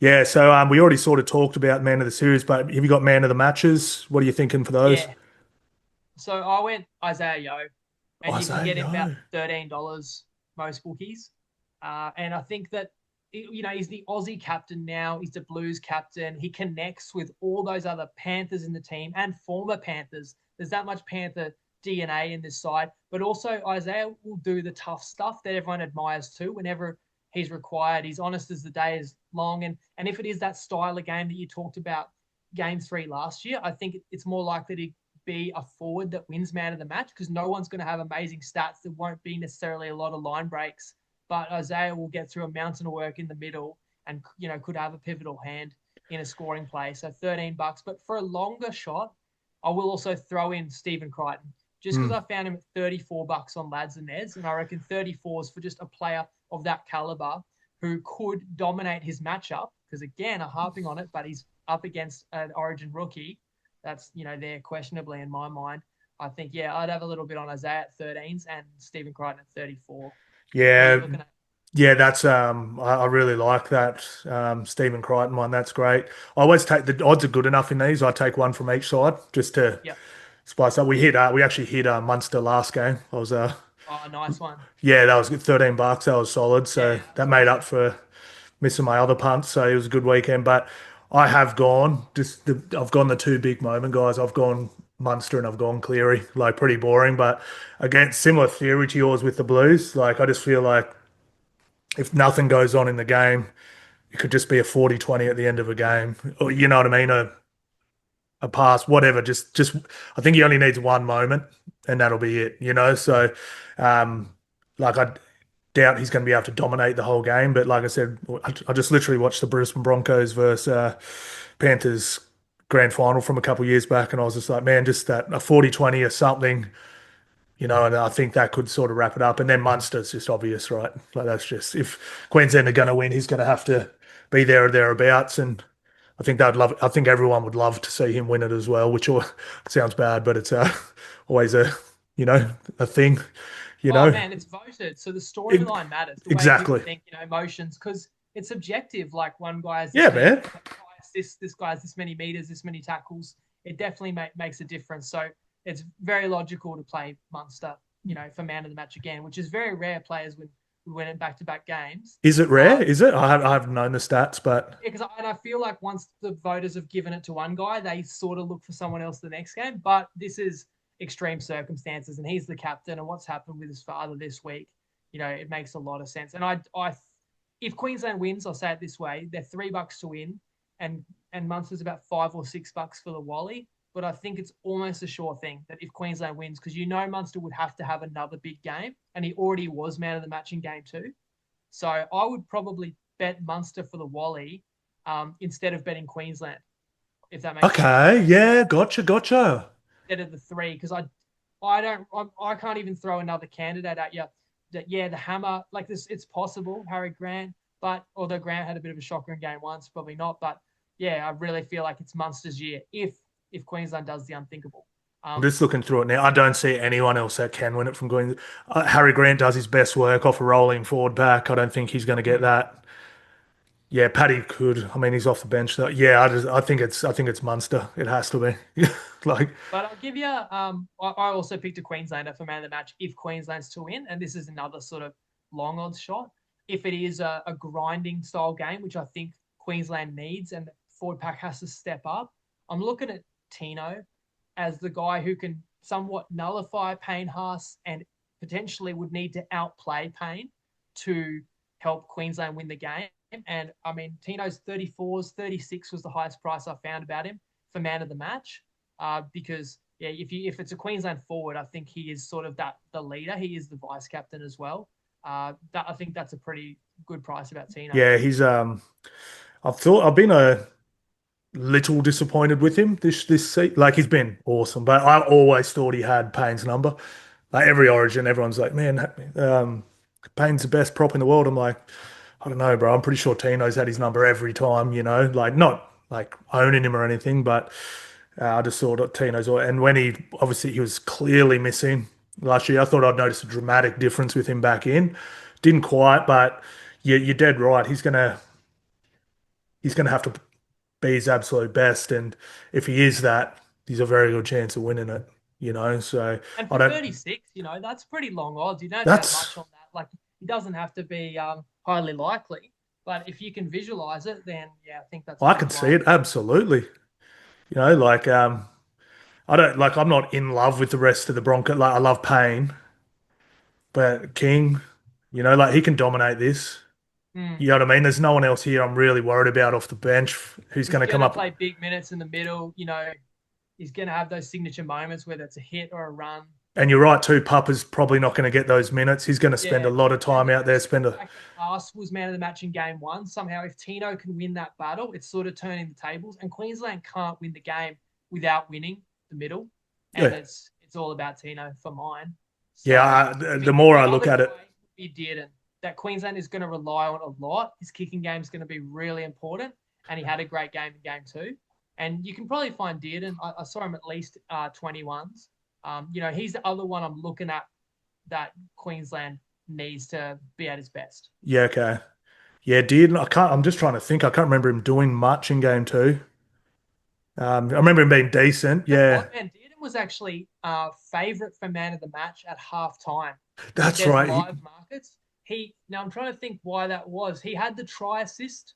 Speaker 1: yeah, so we already sort of talked about man of the series, but have you got man of the matches? What are you thinking for those? Yeah.
Speaker 2: So I went Isaiah Yeo, and you can get him about $13 most bookies. And I think that, he's the Aussie captain now. He's the Blues captain. He connects with all those other Panthers in the team and former Panthers. There's that much Panther DNA in this side. But also Isaiah will do the tough stuff that everyone admires too whenever he's required. He's honest as the day is long. And if it is that style of game that you talked about game 3 last year, I think it's more likely to be a forward that wins man of the match because no one's going to have amazing stats. There won't be necessarily a lot of line breaks. But Isaiah will get through a mountain of work in the middle and, could have a pivotal hand in a scoring play. So $13. But for a longer shot, I will also throw in Stephen Crichton just because I found him at $34 on Lads and Neds. And I reckon 34 is for just a player of that caliber who could dominate his matchup because, again, I'm harping on it, but he's up against an Origin rookie. That's, there questionably in my mind. I think, I'd have a little bit on Isaiah at 13s and Stephen Crichton at 34.
Speaker 1: Yeah, that's I really like that Stephen Crichton one. That's great. I always take the odds are good enough in these. I take one from each side just to spice up. We actually hit Munster last game. I was
Speaker 2: nice one.
Speaker 1: Yeah, that was good. $13. That was solid. So that made up for missing my other punts. So it was a good weekend. But I have gone I've gone the 2 big moment guys. I've gone Munster and I've gone Cleary, like pretty boring, but again, similar theory to yours with the Blues. Like I just feel like if nothing goes on in the game, it could just be a 40-20 at the end of a game. Or you know what I mean? A pass, whatever. Just I think he only needs one moment and that'll be it, So like I doubt he's going to be able to dominate the whole game. But like I said, I just literally watched the Brisbane Broncos versus Panthers grand final from a couple of years back, and I was just like, man, just that a 40-20 or something, and I think that could sort of wrap it up. And then Munster's just obvious, right? Like that's just if Queensland are going to win, he's going to have to be there or thereabouts. And I think I think everyone would love to see him win it as well, which sounds bad, but it's always a thing.
Speaker 2: Oh man, it's voted, so the storyline matters. The
Speaker 1: exactly.
Speaker 2: Way people think, emotions, because it's subjective. Like one guy has
Speaker 1: man.
Speaker 2: This guy has this many meters, this many tackles. It definitely makes a difference. So it's very logical to play Munster, for man of the match again, which is very rare. Players when we win in back-to-back games.
Speaker 1: Is it rare? Is it? I haven't known the stats, but
Speaker 2: because I feel like once the voters have given it to one guy, they sort of look for someone else the next game. But this is extreme circumstances, and he's the captain. And what's happened with his father this week, it makes a lot of sense. And I if Queensland wins, I'll say it this way: they're $3 to win. And Munster's about $5 or $6 for the Wally. But I think it's almost a sure thing that if Queensland wins, because Munster would have to have another big game, and he already was man of the match in game 2. So I would probably bet Munster for the Wally instead of betting Queensland, if that makes sense.
Speaker 1: Okay, yeah, gotcha.
Speaker 2: Instead of the 3, because I can't even throw another candidate at you. That the Hammer, like this, it's possible, Harry Grant. But although Grant had a bit of a shocker in game 1, probably not. But I really feel like it's Munster's year if Queensland does the unthinkable.
Speaker 1: I'm just looking through it now. I don't see anyone else that can win it from Queensland. Harry Grant does his best work off a rolling forward back. I don't think he's going to get that. Yeah, Paddy could. I mean, he's off the bench though. Yeah, I think it's Munster. It has to be. But
Speaker 2: I'll give you. I also picked a Queenslander for man of the match if Queensland's to win, and this is another sort of long odds shot. If it is a grinding style game, which I think Queensland needs, and forward pack has to step up. I'm looking at Tino as the guy who can somewhat nullify Payne Hass and potentially would need to outplay Payne to help Queensland win the game. And I mean, Tino's 34s, 36 was the highest price I found about him for man of the match. Because if it's a Queensland forward, I think he is sort of the leader. He is the vice captain as well. I think that's a pretty good price about Tino.
Speaker 1: Yeah, he's I've been a little disappointed with him this season. Like he's been awesome, but I always thought he had Payne's number. Like every Origin, everyone's like, man, Payne's the best prop in the world. I'm like, I don't know, bro. I'm pretty sure Tino's had his number every time, like not like owning him or anything, but I just thought that Tino's. And when he was clearly missing last year, I thought I'd notice a dramatic difference with him back in. Didn't quite, but you're dead right. He's gonna have to be his absolute best, and if he is that, he's a very good chance of winning it. So
Speaker 2: and
Speaker 1: I
Speaker 2: for
Speaker 1: don't.
Speaker 2: 36, that's pretty long odds. You don't have
Speaker 1: That's
Speaker 2: much on that. Like he doesn't have to be highly likely, but if you can visualize it, then I think that's.
Speaker 1: I can see it absolutely. Like I don't like. I'm not in love with the rest of the Broncos. Like I love Payne, but King, like he can dominate this. You know what I mean? There's no one else here I'm really worried about off the bench who's going to come up.
Speaker 2: Play big minutes in the middle. He's going to have those signature moments, whether it's a hit or a run.
Speaker 1: And you're right too. Papa's probably not going to get those minutes. He's going to spend a lot of time out there.
Speaker 2: Haas was man of the match in game one. Somehow, if Tino can win that battle, it's sort of turning the tables. And Queensland can't win the game without winning the middle. And it's all about Tino for mine. So,
Speaker 1: the more I look at it,
Speaker 2: he did. That Queensland is going to rely on a lot. His kicking game is going to be really important, and he had a great game in game two. And you can probably find Dearden. I saw him at least 21s. He's the other one I'm looking at that Queensland needs to be at his best.
Speaker 1: Yeah, okay. Yeah, Dearden. I'm just trying to think. I can't remember him doing much in game two. I remember him being decent. Yeah.
Speaker 2: And Dearden was actually favourite for man of the match at half time.
Speaker 1: That's right.
Speaker 2: Live markets. Now I'm trying to think why that was. He had the try assist.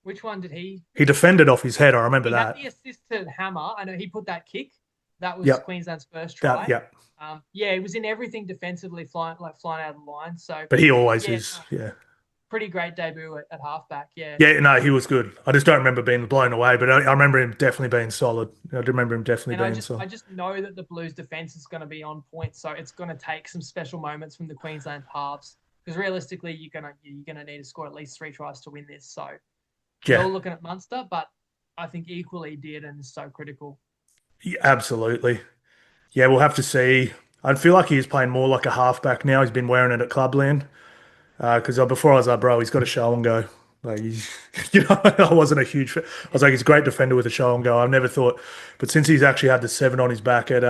Speaker 2: Which one did he?
Speaker 1: He defended off his head. I remember that.
Speaker 2: He had the assist to Hammer. I know he put that kick. That was Queensland's first try. He was in everything defensively, flying out of the line. So,
Speaker 1: but he always is. Yeah.
Speaker 2: Pretty great debut at halfback. Yeah.
Speaker 1: Yeah. No, he was good. I just don't remember being blown away, but I remember him definitely being solid. I remember him definitely being solid.
Speaker 2: I just know that the Blues defense is going to be on point, so it's going to take some special moments from the Queensland halves because realistically, you're gonna need to score at least 3 tries to win this. So, we're all looking at Munster, but I think equally Dearden is so critical.
Speaker 1: Yeah, absolutely. Yeah, we'll have to see. I feel like he's playing more like a halfback now. He's been wearing it at Clubland. Because before I was like, bro, he's got a show and go. Like he's, I wasn't a huge fan. I was like, he's a great defender with a show and go. I've never thought, but since he's actually had the 7 on his back at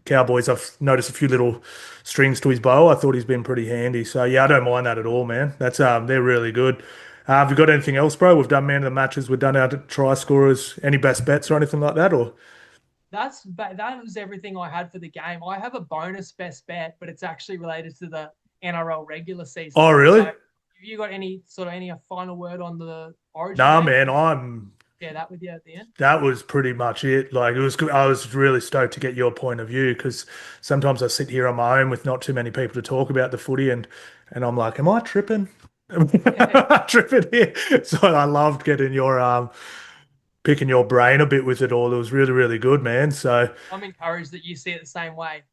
Speaker 1: Cowboys, I've noticed a few little strings to his bow. I thought he's been pretty handy. So yeah, I don't mind that at all, man. That's they're really good. Have you got anything else, bro? We've done man of the matches. We've done our try scorers. Any best bets or anything like that, or?
Speaker 2: That was everything I had for the game. I have a bonus best bet, but it's actually related to the NRL regular season.
Speaker 1: Oh, really? So
Speaker 2: have you got any final word on the Origin?
Speaker 1: Nah, man, I'm
Speaker 2: that with you at the end.
Speaker 1: That was pretty much it. Like it was good. I was really stoked to get your point of view because sometimes I sit here on my own with not too many people to talk about the footy, and I'm like, am I tripping? Am I tripping here? So I loved getting your picking your brain a bit with it all. It was really, really good, man. So
Speaker 2: I'm encouraged that you see it the same way.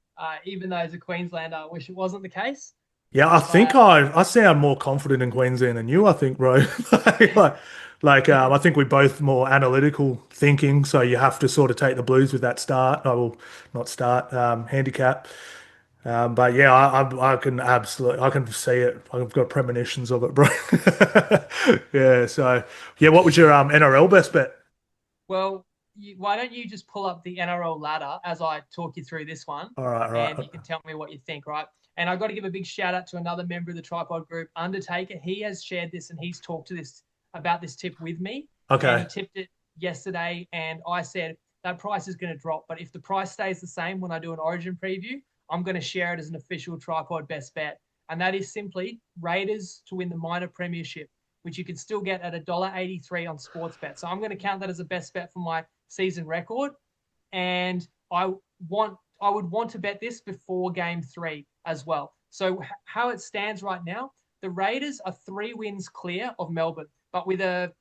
Speaker 2: Even though as a Queenslander, I wish it wasn't the case.
Speaker 1: Yeah, I think I sound more confident in Queensland than you, I think, bro. I think we're both more analytical thinking, so you have to sort of take the Blues with that start. I will not start handicap. But yeah, I can see it. I've got premonitions of it, bro. Yeah, so yeah, what was your NRL best bet?
Speaker 2: Well, why don't you just pull up the NRL ladder as I talk you through this one?
Speaker 1: All right.
Speaker 2: And you can tell me what you think, right? And I've got to give a big shout out to another member of the TryPod group, Undertaker. He has shared this and he's talked about this tip with me.
Speaker 1: Okay.
Speaker 2: And he tipped it yesterday and I said that price is going to drop. But if the price stays the same when I do an Origin preview, I'm going to share it as an official TryPod best bet. And that is simply Raiders to win the minor premiership. which you can still get at $1.83 on sports bet. So I'm going to count that as a best bet for my season record. And I would want to bet this before game 3 as well. So how it stands right now, the Raiders are 3 wins clear of Melbourne, but with a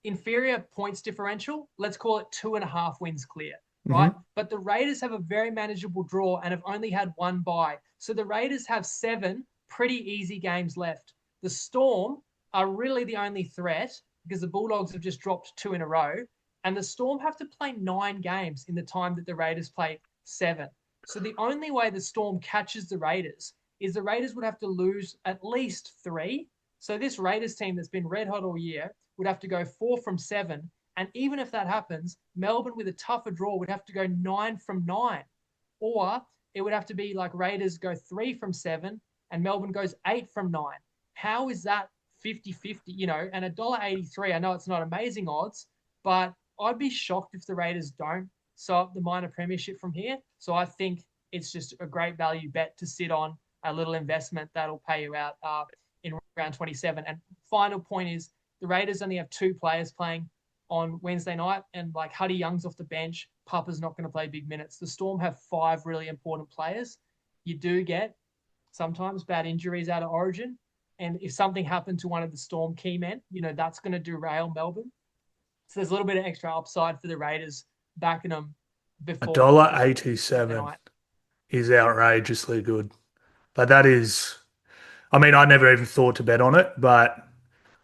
Speaker 2: inferior points differential, let's call it 2.5 wins clear, right? Mm-hmm. But the Raiders have a very manageable draw and have only had 1 bye. So the Raiders have 7 pretty easy games left. The Storm are really the only threat because the Bulldogs have just dropped 2 in a row. And the Storm have to play 9 games in the time that the Raiders play 7. So the only way the Storm catches the Raiders is the Raiders would have to lose at least 3. So this Raiders team that's been red hot all year would have to go 4 from 7. And even if that happens, Melbourne with a tougher draw would have to go 9 from 9. Or it would have to be like Raiders go 3 from 7 and Melbourne goes 8 from 9. How is that 50-50? You know, and $1.83, I know it's not amazing odds, but I'd be shocked if the Raiders don't sew up the minor premiership from here. So I think it's just a great value bet to sit on, a little investment that'll pay you out in round 27. And final point is the Raiders only have 2 players playing on Wednesday night, and like Huddy Young's off the bench. Papa's not going to play big minutes. The Storm have 5 really important players. You do get sometimes bad injuries out of Origin. And if something happened to one of the Storm key men, you know, that's going to derail Melbourne. So there's a little bit of extra upside for the Raiders backing them before.
Speaker 1: $1.87 is outrageously good. But that is, I mean, I never even thought to bet on it, but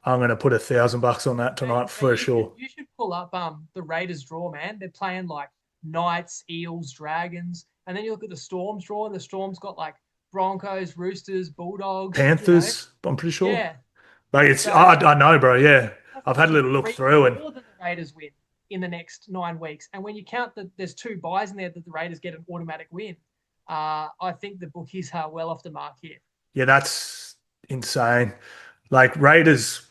Speaker 1: I'm going to put $1,000 on that tonight for sure.
Speaker 2: You should pull up the Raiders draw, man. They're playing like Knights, Eels, Dragons. And then you look at the Storm's draw, and the Storm's got like Broncos, Roosters, Bulldogs.
Speaker 1: Panthers, you know? I'm pretty sure.
Speaker 2: Yeah.
Speaker 1: But it's, so, I know, bro, yeah. I've had a little look through. And
Speaker 2: more than the Raiders win in the next 9 weeks. And when you count that there's 2 buys in there that the Raiders get an automatic win, I think the bookies are well off the mark here.
Speaker 1: Yeah, that's insane. Like Raiders,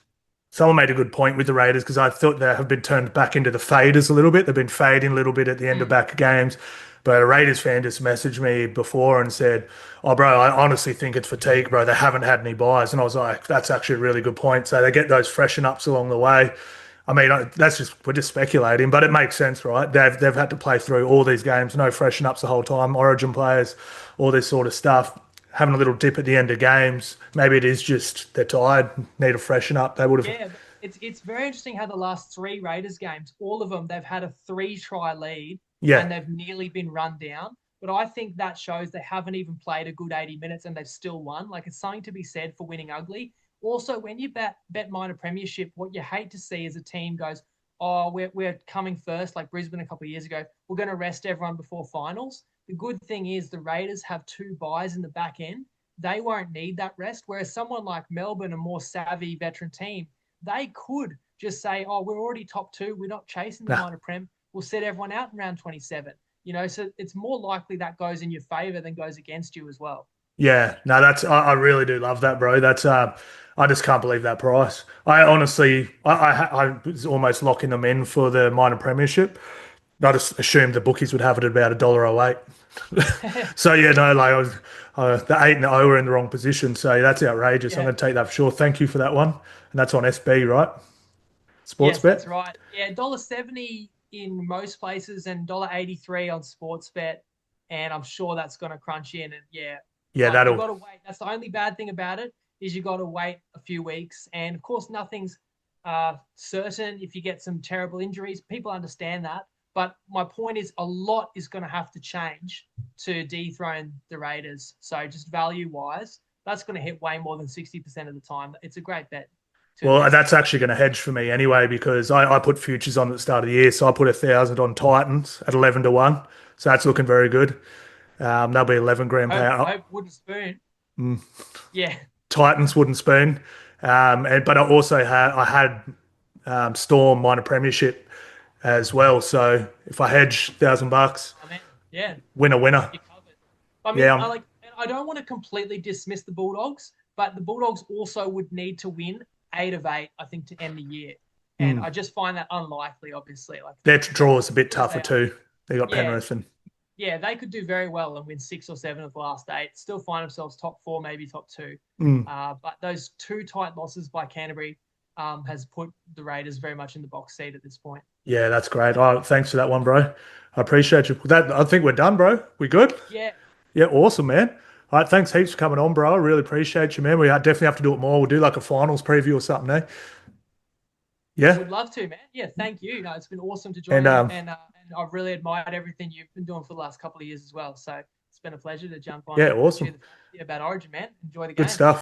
Speaker 1: someone made a good point with the Raiders because I thought they have been turned back into the faders a little bit. They've been fading a little bit at the end of back games. But a Raiders fan just messaged me before and said, oh, bro, I honestly think it's fatigue, bro. They haven't had any buys. And I was like, that's actually a really good point. So they get those freshen ups along the way. I mean, we're just speculating, but it makes sense, right? They've had to play through all these games, no freshen ups the whole time, Origin players, all this sort of stuff. Having a little dip at the end of games. Maybe it is just they're tired, need a freshen up. They would have.
Speaker 2: Yeah, it's very interesting how the last 3 Raiders games, all of them, they've had a 3-try lead.
Speaker 1: Yeah.
Speaker 2: And they've nearly been run down. But I think that shows they haven't even played a good 80 minutes and they've still won. Like, it's something to be said for winning ugly. Also, when you bet minor premiership, what you hate to see is a team goes, oh, we're coming first, like Brisbane a couple of years ago. We're going to rest everyone before finals. The good thing is the Raiders have 2 buys in the back end. They won't need that rest. Whereas someone like Melbourne, a more savvy veteran team, they could just say, oh, we're already top 2. We're not chasing the minor prem. We'll set everyone out in round 27. You know, so it's more likely that goes in your favor than goes against you as well.
Speaker 1: Yeah, no, I really do love that, bro. That's I just can't believe that price. I honestly, I was almost locking them in for the minor premiership. I just assumed the bookies would have it at about $1.08. So yeah, no, like I was the 8 and the 0 were in the wrong position. So that's outrageous. Yeah. I'm going to take that for sure. Thank you for that one. And that's on SB, right? Sports bet.
Speaker 2: That's right. Yeah, $1.70 in most places and $1.83 on sports bet, and I'm sure that's going to crunch in. And
Speaker 1: that'll.
Speaker 2: You got to wait. That's the only bad thing about it is you got to wait a few weeks, and of course nothing's certain. If you get some terrible injuries, people understand that. But my point is, a lot is going to have to change to dethrone the Raiders. So just value wise, that's going to hit way more than 60% of the time. It's a great bet.
Speaker 1: Well, that's actually going to hedge for me anyway because I put futures on at the start of the year. So I put 1,000 on Titans at 11-1. So that's looking very good. That'll be 11 grand payout.
Speaker 2: Hope wooden spoon. Yeah.
Speaker 1: Titans wooden spoon. But I also had Storm minor premiership as well. So if I hedge $1,000,
Speaker 2: yeah,
Speaker 1: winner.
Speaker 2: I mean, I don't want to completely dismiss the Bulldogs, but the Bulldogs also would need to win 8 of 8, I think, to end the year. And I just find that unlikely, obviously. Like
Speaker 1: their draw is a bit tougher too. They got Penrith and
Speaker 2: yeah, they could do very well and win 6 or 7 of the last 8, still find themselves top 4, maybe top 2. But those 2 tight losses by Canterbury has put the Raiders very much in the box seat at this point.
Speaker 1: Yeah, that's great. Oh, thanks for that one, bro. I appreciate you. I think we're done, bro. We good?
Speaker 2: Yeah.
Speaker 1: Yeah, awesome, man. All right, thanks heaps for coming on, bro. I really appreciate you, man. We definitely have to do it more. We'll do like a finals preview or something, eh? Yeah.
Speaker 2: Would love to, man. Yeah, thank you. No, it's been awesome to
Speaker 1: And
Speaker 2: join you, and I've really admired everything you've been doing for the last couple of years as well. So it's been a pleasure to jump on.
Speaker 1: Yeah, awesome.
Speaker 2: About Origin, man. Enjoy the game.
Speaker 1: Good stuff.